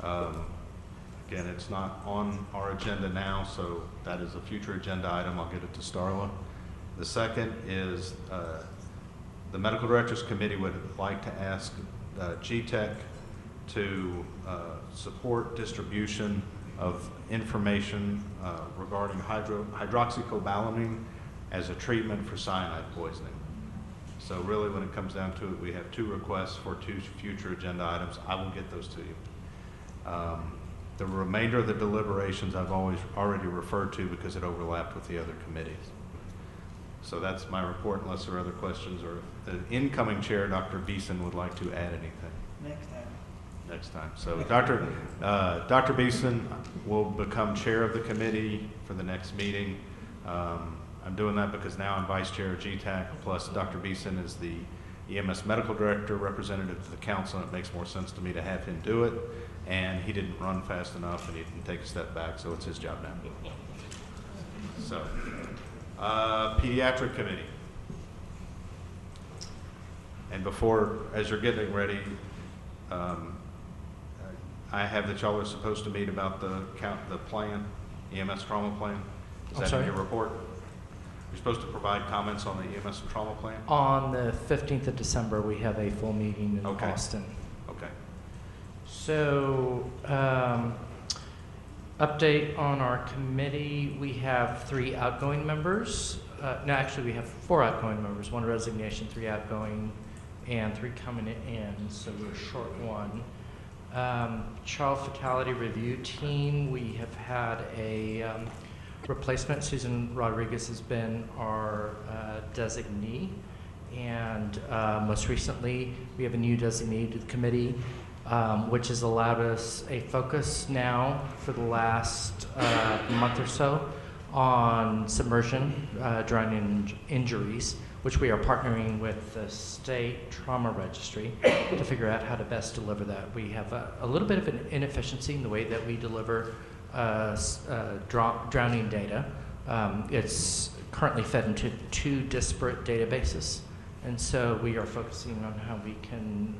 Again, it's not on our agenda now, so that is a future agenda item. I'll get it to Starla. The second is the Medical Directors Committee would like to ask GETAC to support distribution of information regarding hydroxycobalamin as a treatment for cyanide poisoning. So really, when it comes down to it, we have 2 requests for 2 future agenda items. I will get those to you. The remainder of the deliberations I've already referred to because it overlapped with the other committees. So that's my report, unless there are other questions, or the incoming chair, Dr. Beeson, would like to add anything. Next time. So Dr. Beeson will become chair of the committee for the next meeting. I'm doing that because now I'm vice chair of GETAC, plus Dr. Beeson is the EMS medical director representative to the council, and it makes more sense to me to have him do it. And he didn't run fast enough, and he didn't take a step back, so it's his job now. So, pediatric committee. And before, as you're getting ready, I have that y'all are supposed to meet about the plan, EMS trauma plan. Is that in your report? You're supposed to provide comments on the EMS trauma plan? On the 15th of December, we have a full meeting in Austin. Okay. So, update on our committee. We have 3 outgoing members. No, actually, we have 4 outgoing members, 1 resignation, 3 outgoing, and 3 coming in, so we're short 1. Child fatality review team, we have had a replacement. Susan Rodriguez has been our designee, and most recently we have a new designee to the committee, which has allowed us a focus now for the last month or so on submersion, drowning injuries, which we are partnering with the state trauma registry to figure out how to best deliver that. We have a little bit of an inefficiency in the way that we deliver drowning data. It's currently fed into 2 disparate databases, and so we are focusing on how we can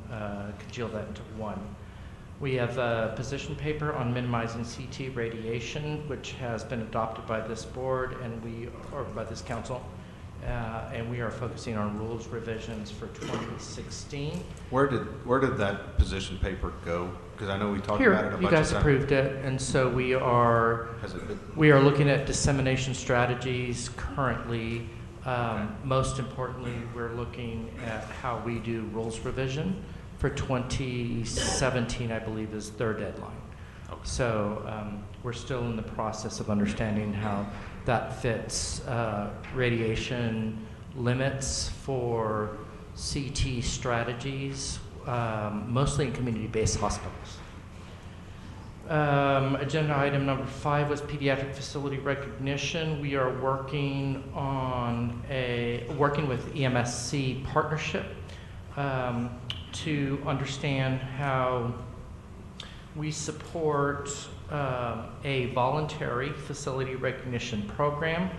congeal that into 1. We have a position paper on minimizing CT radiation, which has been adopted by this board or by this council. And we are focusing on rules revisions for 2016. Where did that position paper go? Because I know we talked about it a bunch of times. You guys approved it, and so we are looking at dissemination strategies currently. Most importantly, we're looking at how we do rules revision for 2017. I believe is their deadline. Okay. So we're still in the process of understanding how that fits radiation limits for CT strategies, mostly in community-based hospitals. Agenda item number 5 was pediatric facility recognition. We are working with EMSC partnership to understand how we support a voluntary facility recognition program.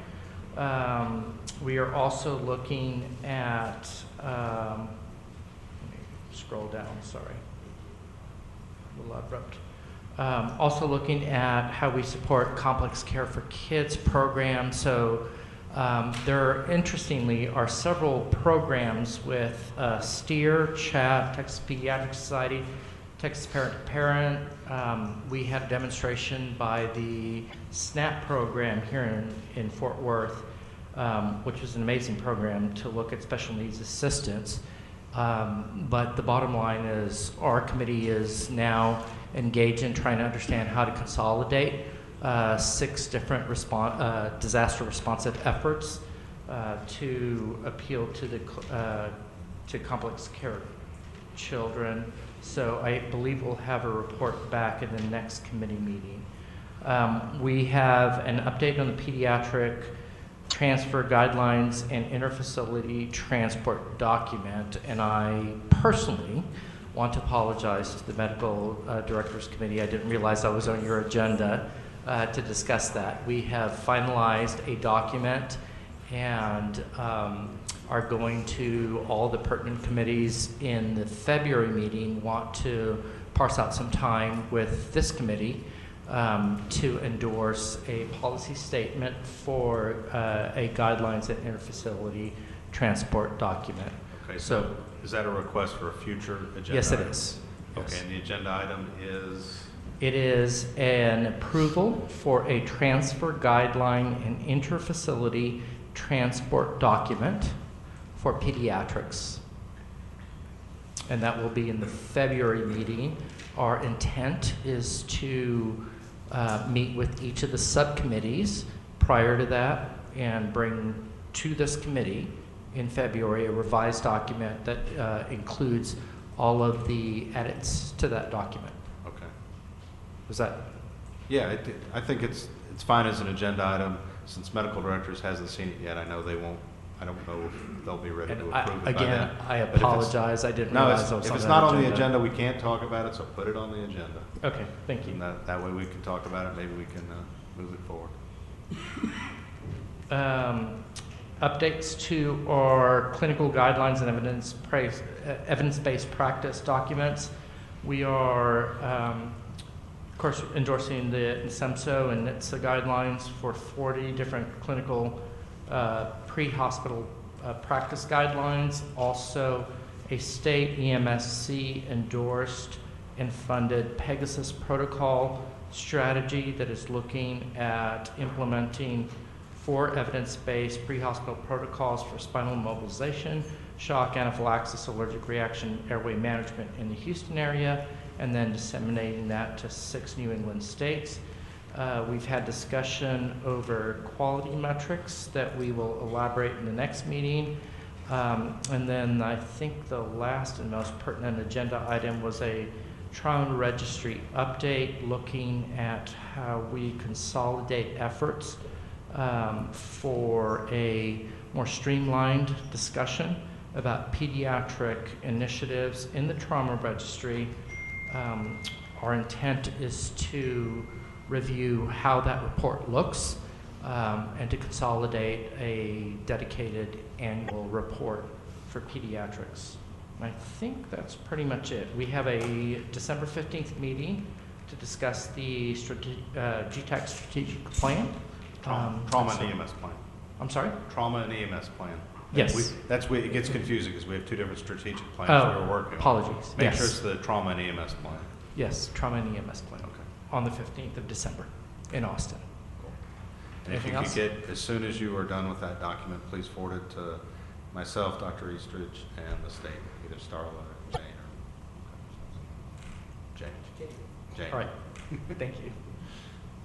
We are also looking at, let me scroll down, sorry, a little abrupt. Also looking at how we support complex care for kids programs. So there, interestingly, are several programs with STEER, CHAP, Texas Pediatric Society, Texas Parent to Parent. We had a demonstration by the SNAP program here in Fort Worth, which was an amazing program to look at special needs assistance. But the bottom line is our committee is now engaged in trying to understand how to consolidate 6 different disaster responsive efforts to appeal to to complex care children. So I believe we'll have a report back in the next committee meeting. We have an update on the pediatric transfer guidelines and interfacility transport document, and I personally want to apologize to the medical directors committee. I didn't realize I was on your agenda to discuss that. We have finalized a document and are going to all the pertinent committees in the February meeting want to parse out some time with this committee to endorse a policy statement for a guidelines and interfacility transport document. Okay, so is that a request for a future agenda? Yes, it item? is. Okay, Yes. and the agenda item is? It is an approval for a transfer guideline and interfacility transport document for pediatrics. And that will be in the February meeting. Our intent is to meet with each of the subcommittees prior to that and bring to this committee in February a revised document that includes all of the edits to that document. Okay. Was that? Yeah, I think it's fine as an agenda item. Since medical directors hasn't seen it yet, I know they won't. I don't know if they'll be ready to approve it by again, then. I But if it's- apologize. I didn't No, realize it was if on it's that not on the agenda, we can't talk about it, so put it on the agenda. Okay, thank you. And that way we can talk about it, maybe we can move it forward. Updates to our clinical guidelines and evidence-based practice documents. We are, of course, endorsing the NSEMSO and NHTSA guidelines for 40 different clinical pre-hospital practice guidelines. Also, a state EMSC endorsed and funded Pegasus protocol strategy that is looking at implementing 4 evidence-based pre-hospital protocols for spinal immobilization, shock, anaphylaxis, allergic reaction, airway management in the Houston area, and then disseminating that to 6 New England states. We've had discussion over quality metrics that we will elaborate in the next meeting. And then I think the last and most pertinent agenda item was a trauma registry update looking at how we consolidate efforts for a more streamlined discussion about pediatric initiatives in the trauma registry. Our intent is to review how that report looks and to consolidate a dedicated annual report for pediatrics. And I think that's pretty much it. We have a December 15th meeting to discuss the GETAC strategic plan. Trauma and EMS plan. I'm sorry? Trauma and EMS plan. Yes. That's where it gets confusing because we have 2 different strategic plans we're working on. Apologies. Make Yes. sure it's the trauma and EMS plan. Yes, trauma and EMS plan. Okay. On the 15th of December in Austin. And if you Anything could else? get, as soon as you are done with that document, please forward it to myself, Dr. Eastridge, and the state, either Starla or Jane or Jane. All right. Thank you.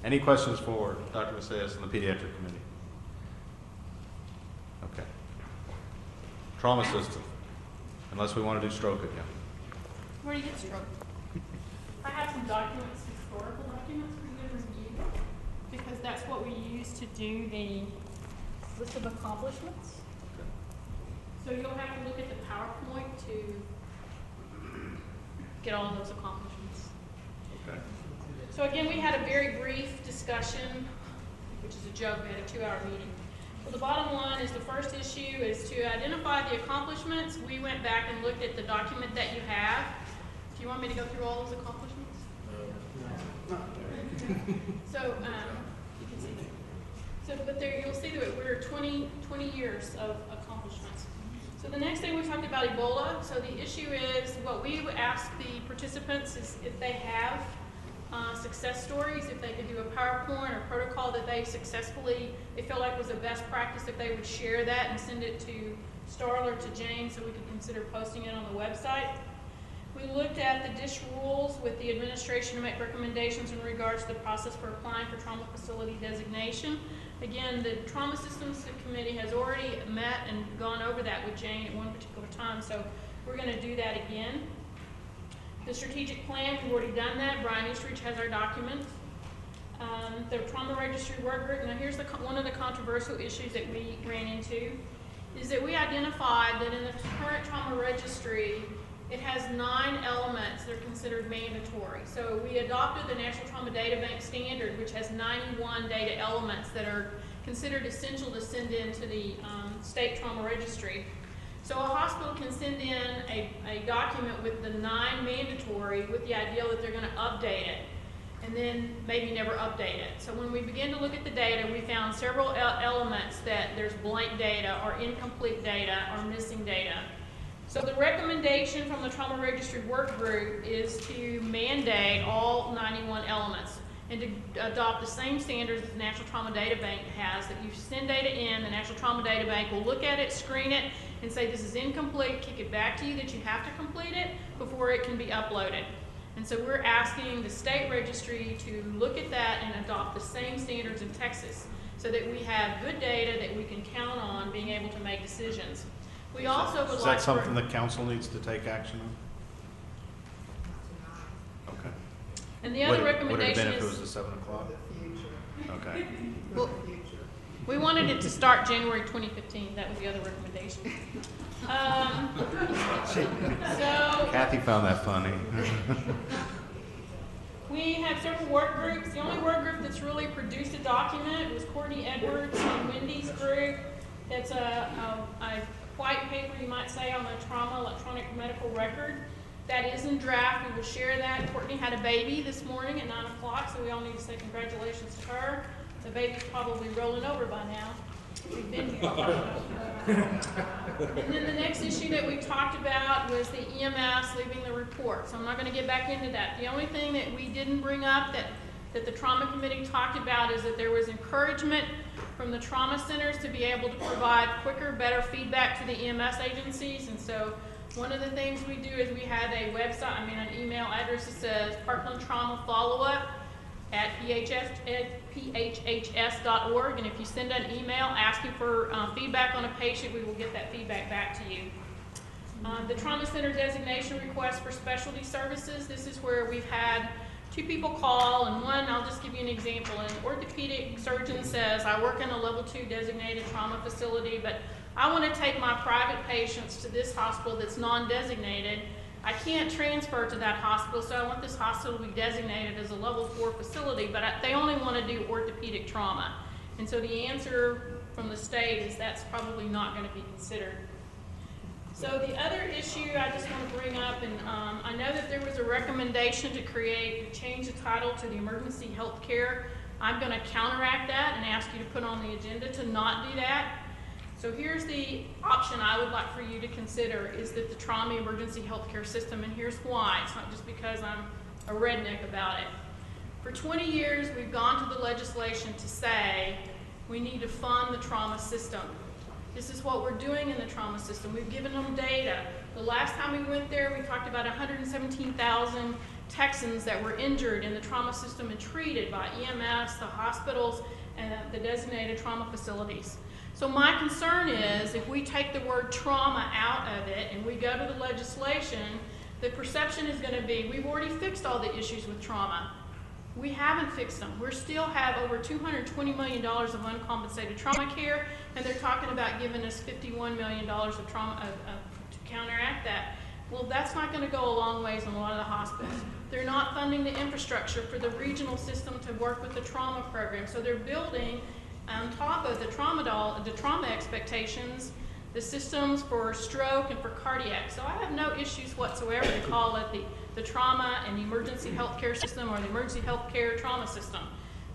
Any questions for Dr. Macias and the pediatric committee? Okay. Trauma system, unless we want to do stroke again. Where do you get stroke? I have some documents, historical documents for you to review, because that's what we use to do the list of accomplishments. Okay. So you'll have to look at the PowerPoint to get all of those accomplishments. Okay. So again, we had a very brief discussion, which is a joke, we had a 2-hour meeting. So the bottom line is the first issue is to identify the accomplishments. We went back and looked at the document that you have. Do you want me to go through all those accomplishments? So, you can see that. So, but there, you'll see that we're 20 years of accomplishments. So the next thing we talked about Ebola. So the issue is, what we would ask the participants is if they have success stories, if they could do a PowerPoint or protocol that they successfully, they feel like was a best practice, if they would share that and send it to Starla or to Jane so we could consider posting it on the website. We looked at the DISH rules with the administration to make recommendations in regards to the process for applying for trauma facility designation. Again, the Trauma Systems Committee has already met and gone over that with Jane at one particular time, so we're going to do that again. The strategic plan, we've already done that. Brian Eastridge has our documents. The trauma registry work group. Now here's one of the controversial issues that we ran into, is that we identified that in the current trauma registry, it has 9 elements that are considered mandatory. So we adopted the National Trauma Data Bank standard, which has 91 data elements that are considered essential to send into the state trauma registry. So a hospital can send in a document with the 9 mandatory with the idea that they're gonna update it, and then maybe never update it. So when we begin to look at the data, we found several elements that there's blank data or incomplete data or missing data. So the recommendation from the Trauma Registry Work Group is to mandate all 91 elements and to adopt the same standards that the National Trauma Data Bank has, that you send data in, the National Trauma Data Bank will look at it, screen it, and say this is incomplete, kick it back to you that you have to complete it before it can be uploaded. And so we're asking the state registry to look at that and adopt the same standards in Texas so that we have good data that we can count on being able to make decisions. We also would like Is that something the council needs to take action on? Okay. And the other recommendation Would it have been if is, it was at 7 o'clock? Okay. well, we wanted it to start January 2015. That was the other recommendation. So Kathy found that funny. we have several work groups. The only work group that's really produced a document was Courtney Edwards and Wendy's group. That's a white paper, you might say, on the trauma electronic medical record. That is in draft. We will share that. Courtney had a baby this morning at 9 o'clock, so we all need to say congratulations to her. The baby's probably rolling over by now. We've been here. And then the next issue that we talked about was the EMS leaving the report. So I'm not going to get back into that. The only thing that we didn't bring up that the trauma committee talked about is that there was encouragement from the trauma centers to be able to provide quicker, better feedback to the EMS agencies. And so one of the things we do is we have a website, an email address that says Parkland Trauma Follow-Up at phhs.org. And if you send an email asking for feedback on a patient, we will get that feedback back to you. The trauma center designation request for specialty services. This is where we've had 2 people call, and one, I'll just give you an example. An orthopedic surgeon says, I work in a level 2 designated trauma facility, but I want to take my private patients to this hospital that's non-designated. I can't transfer to that hospital, so I want this hospital to be designated as a level 4 facility, but they only want to do orthopedic trauma. And so the answer from the state is that's probably not going to be considered. So the other issue I just want to bring up, and I know that there was a recommendation to change the title to the emergency health care. I'm going to counteract that and ask you to put on the agenda to not do that. So here's the option I would like for you to consider, is that the trauma emergency health care system, and here's why. It's not just because I'm a redneck about it. For 20 years, we've gone to the legislation to say we need to fund the trauma system. This is what we're doing in the trauma system. We've given them data. The last time we went there, we talked about 117,000 Texans that were injured in the trauma system and treated by EMS, the hospitals, and the designated trauma facilities. So my concern is if we take the word trauma out of it and we go to the legislation, the perception is going to be we've already fixed all the issues with trauma. We haven't fixed them. We still have over $220 million of uncompensated trauma care, and they're talking about giving us $51 million of trauma to counteract that. Well, that's not going to go a long ways in a lot of the hospitals. They're not funding the infrastructure for the regional system to work with the trauma program. So they're building on top of the trauma expectations, the systems for stroke and for cardiac. So I have no issues whatsoever to call it the trauma and emergency health care system or the emergency health care trauma system.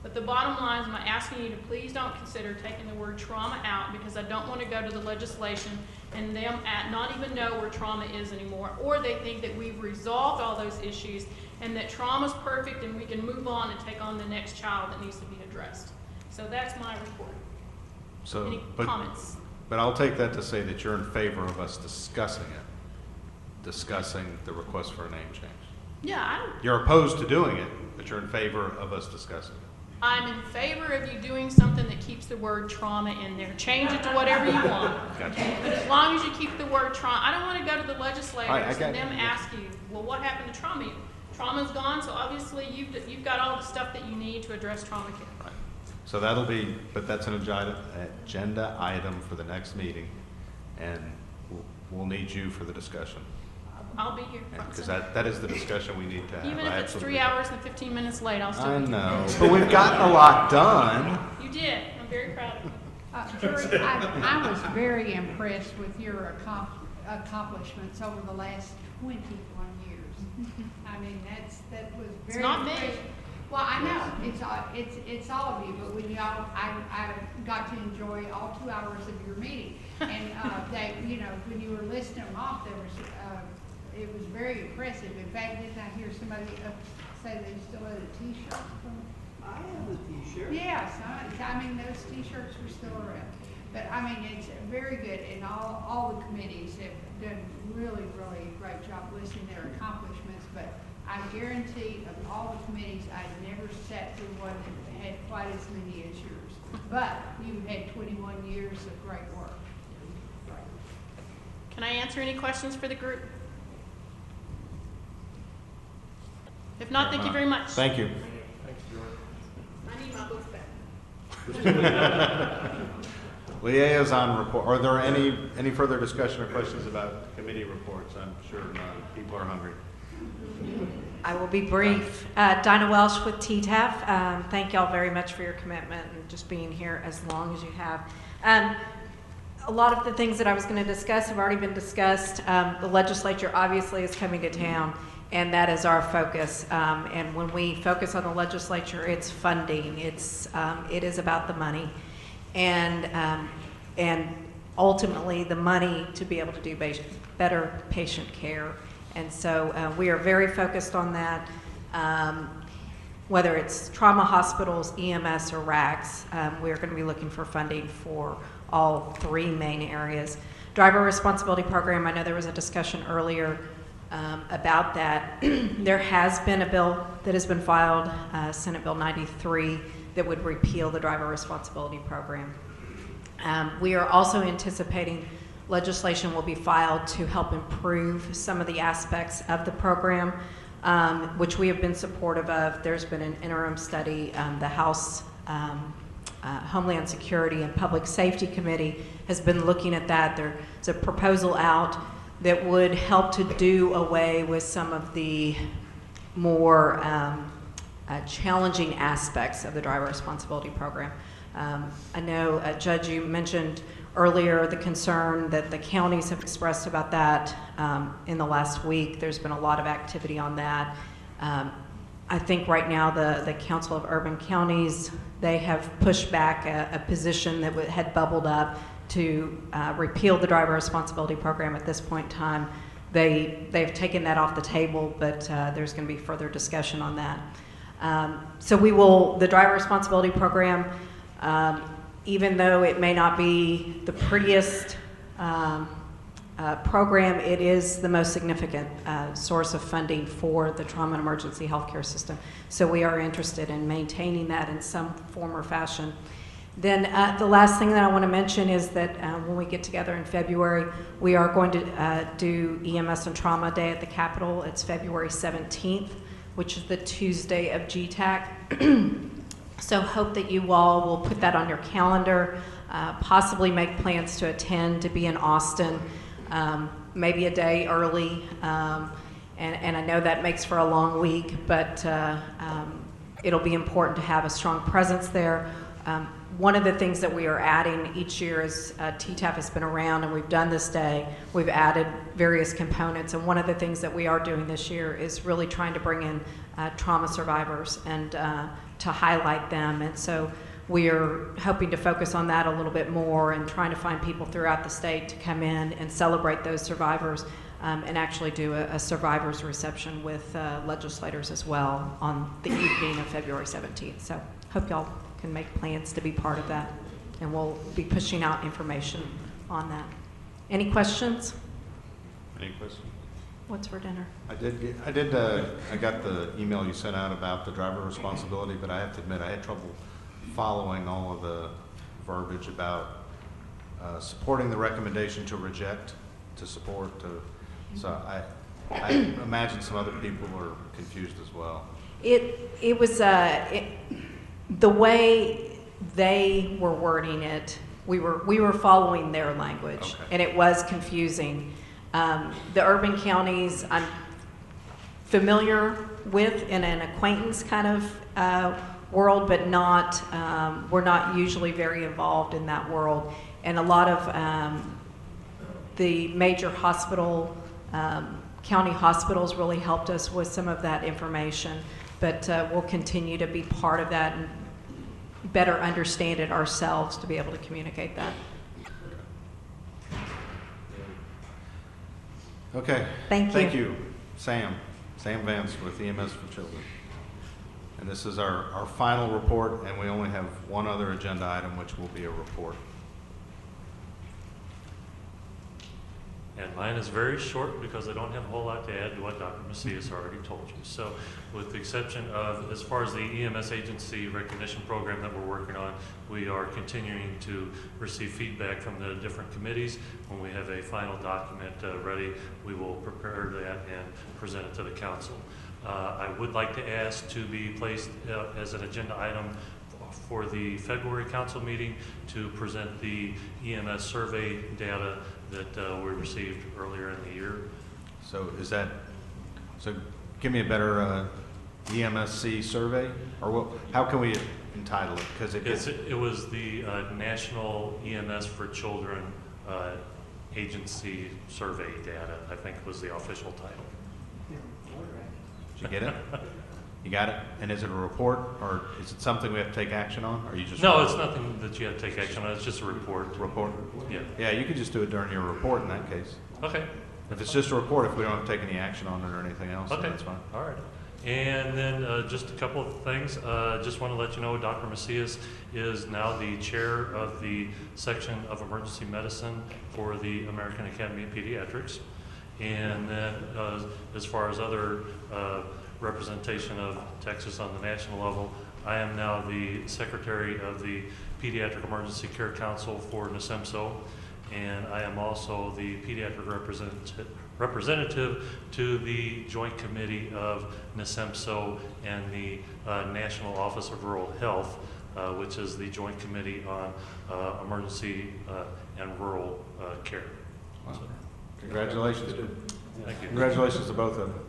But the bottom line is I'm asking you to please don't consider taking the word trauma out, because I don't want to go to the legislation and them not even know where trauma is anymore, or they think that we've resolved all those issues and that trauma's perfect and we can move on and take on the next child that needs to be addressed. So that's my report. So, Any comments? But I'll take that to say that you're in favor of us discussing the request for a name change. Yeah, You're opposed to doing it, but you're in favor of us discussing it. I'm in favor of you doing something that keeps the word trauma in there. Change it to whatever you want. Gotcha. But as long as you keep the word trauma, I don't want to go to the legislators and them you. ask you, well, what happened to trauma? Trauma's gone, so obviously you've got all the stuff that you need to address trauma care. Right. So but that's an agenda item for the next meeting, and we'll need you for the discussion. I'll be here. Because that is the discussion we need to have. Even if it's 3 hours and 15 minutes late, I'll still be here. I know, but we've gotten a lot done. You did. I'm very proud of you. Julie, I was very impressed with your accomplishments over the last 21 years. I mean, that was very. It's not me. impressive. Well, I know it's all of you, but when y'all, I got to enjoy all 2 hours of your meeting, and they, you know, when you were listing them off, there was it was very impressive. In fact, didn't I hear somebody say they still had a T-shirt? I have a T-shirt. Yes, I mean, those T-shirts were still around. But I mean, it's very good, and all the committees have done really, really a great job listing their accomplishments. But I guarantee of all the committees, I've never sat through one that had quite as many as yours. But you've had 21 years of great work. Can I answer any questions for the group? If not, thank you very much. Thank you. I need my books back. Liaison report. Are there any further discussion or questions about committee reports? I'm sure people are hungry. I will be brief. Dinah Welsh with GETAC. Thank y'all very much for your commitment and just being here as long as you have. A lot of the things that I was going to discuss have already been discussed. The legislature obviously is coming to town, and that is our focus. And when we focus on the legislature, it's funding. It is about the money, and ultimately the money to be able to do better patient care. And so we are very focused on that. Whether it's trauma hospitals, EMS, or RACs, we are going to be looking for funding for all three main areas. Driver responsibility program, I know there was a discussion earlier about that. There has been a bill that has been filed, Senate Bill 93, that would repeal the driver responsibility program. We are also anticipating legislation will be filed to help improve some of the aspects of the program, which we have been supportive of. There's been an interim study. The House Homeland Security and Public Safety Committee has been looking at that. There's a proposal out that would help to do away with some of the more challenging aspects of the driver responsibility program. I know, Judge, you mentioned earlier the concern that the counties have expressed about that in the last week. There's been a lot of activity on that. I think right now the Council of Urban Counties, they have pushed back a position that had bubbled up to repeal the driver responsibility program at this point in time. They've taken that off the table, but there's going to be further discussion on that. So the driver responsibility program, even though it may not be the prettiest program, it is the most significant source of funding for the trauma and emergency healthcare system. So we are interested in maintaining that in some form or fashion. Then the last thing that I want to mention is that when we get together in February, we are going to do EMS and Trauma Day at the Capitol. It's February 17th, which is the Tuesday of GETAC. So hope that you all will put that on your calendar, possibly make plans to attend, to be in Austin, maybe a day early. And I know that makes for a long week, but it'll be important to have a strong presence there. One of the things that we are adding each year is TTAP has been around and we've done this day. We've added various components, and one of the things that we are doing this year is really trying to bring in trauma survivors and to highlight them. And so we are hoping to focus on that a little bit more and trying to find people throughout the state to come in and celebrate those survivors and actually do a survivors reception with legislators as well on the evening of February 17th. So hope y'all can make plans to be part of that, and we'll be pushing out information on that. Any questions? Any questions? What's for dinner? I got the email you sent out about the driver responsibility, but I have to admit I had trouble following all of the verbiage about supporting the recommendation to reject, to support, so I imagine some other people are confused as well. It was the way they were wording it. We were following their language, okay. And it was confusing. The urban counties I'm familiar with in an acquaintance kind of world, but we're not usually very involved in that world. And a lot of the major hospital, county hospitals really helped us with some of that information, but we'll continue to be part of that and better understand it ourselves to be able to communicate that. Okay. Thank you. Thank you, Sam Vance with EMS for Children. And this is our final report, and we only have one other agenda item, which will be a report. And mine is very short because I don't have a whole lot to add to what Dr. Macias already told you. So with the exception of, as far as the EMS agency recognition program that we're working on, we are continuing to receive feedback from the different committees. When we have a final document ready, we will prepare that and present it to the council. I would like to ask to be placed as an agenda item for the February council meeting to present the EMS survey data that we received earlier in the year. So so give me a better EMSC survey, or what, how can we entitle it? Because it was the National EMS for Children Agency Survey Data, I think was the official title. Did you get it? You got it? And is it a report, or is it something we have to take action on, or you just? No, it's nothing that you have to take action on. It's just a report. Report? Yeah. Yeah, you could just do it during your report in that case. Okay. If it's just a report, if we don't have to take any action on it or anything else, then Okay. that's fine. All right. And then just a couple of things. Just want to let you know Dr. Macias is now the chair of the section of emergency medicine for the American Academy of Pediatrics. And then as far as other representation of Texas on the national level, I am now the secretary of the Pediatric Emergency Care Council for NASEMSO, and I am also the pediatric representative to the Joint Committee of NASEMSO and the National Office of Rural Health, which is the Joint Committee on Emergency and Rural Care. Wow. Congratulations. Thank you. Congratulations to both of them.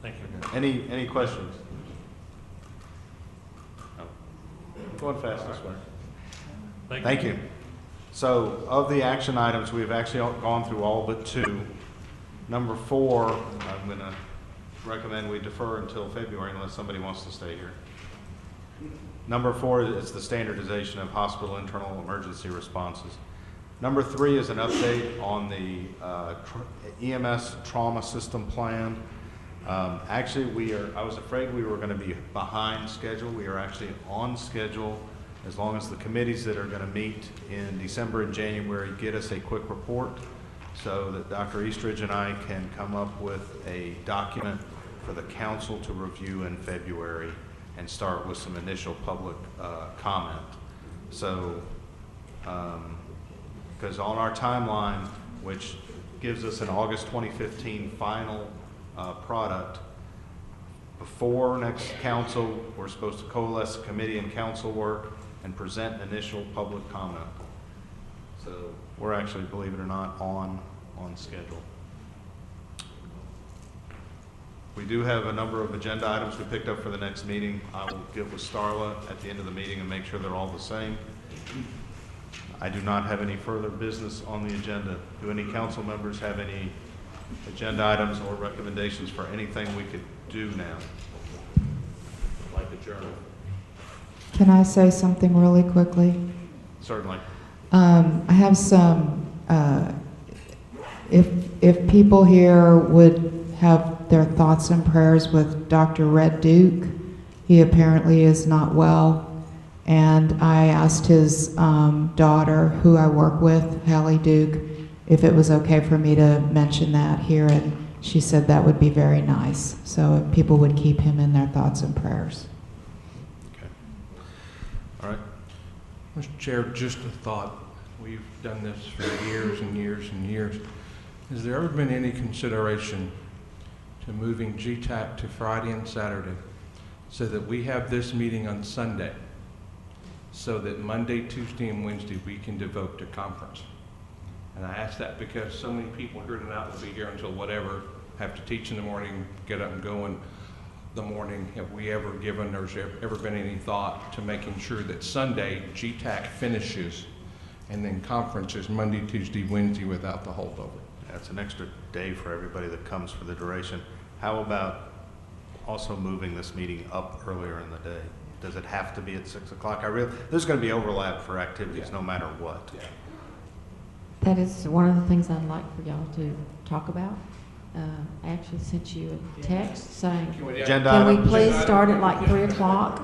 Thank you. Any questions? No. Going fast this way. Thank you. So of the action items, we've actually gone through all but two. Number 4, I'm going to recommend we defer until February unless somebody wants to stay here. Number 4 is the standardization of hospital internal emergency responses. Number 3 is an update on the EMS trauma system plan. Actually, I was afraid we were going to be behind schedule. We are actually on schedule, as long as the committees that are going to meet in December and January get us a quick report so that Dr. Eastridge and I can come up with a document for the council to review in February and start with some initial public comment. So, because on our timeline, which gives us an August 2015 final product, before next council, we're supposed to coalesce committee and council work and present initial public comment. So we're actually, believe it or not, on schedule. We do have a number of agenda items we picked up for the next meeting. I will get with Starla at the end of the meeting and make sure they're all the same. I do not have any further business on the agenda. Do any council members have any agenda items or recommendations for anything we could do now? Like a journal. Can I say something really quickly? Certainly. I have some, if people here would have their thoughts and prayers with Dr. Red Duke. He apparently is not well. And I asked his daughter, who I work with, Hallie Duke, if it was okay for me to mention that here, and she said that would be very nice. So if people would keep him in their thoughts and prayers. Okay. All right. Mr. Chair, just a thought. We've done this for years and years and years. Has there ever been any consideration to moving GETAC to Friday and Saturday so that we have this meeting on Sunday, so that Monday, Tuesday, and Wednesday we can devote to conference? And I ask that because so many people here tonight will be here until whatever, have to teach in the morning, get up and go in the morning. Have we ever ever been any thought to making sure that Sunday GETAC finishes and then conference is Monday, Tuesday, Wednesday without the holdover. That's an extra day for everybody that comes for the duration. How about also moving this meeting up earlier in the day? Does it have to be at 6 o'clock? There's going to be overlap for activities no matter what. That is one of the things I'd like for y'all to talk about. I actually sent you a text saying, Agenda can we item? please start at like 3 o'clock?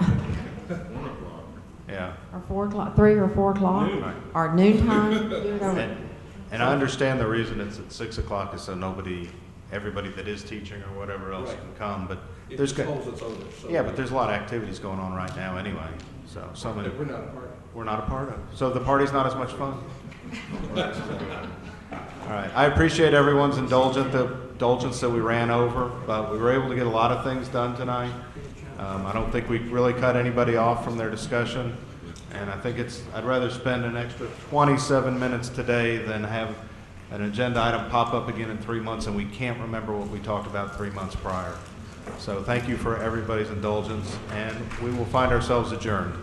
Yeah. Or 4 o'clock, 3 or 4 o'clock? Noon. Or noontime? Do it over. And I understand the reason it's at 6 o'clock is so everybody that is teaching or whatever else can come, but there's, yeah, but there's a lot of activities going on right now anyway, so some of it, We're not a party. we're not a part of. So the party's not as much fun? All right, I appreciate everyone's indulgence that we ran over, but we were able to get a lot of things done tonight. I don't think we really cut anybody off from their discussion, and I think I'd rather spend an extra 27 minutes today than have an agenda item pop up again in 3 months and we can't remember what we talked about 3 months prior. So thank you for everybody's indulgence, and we will find ourselves adjourned.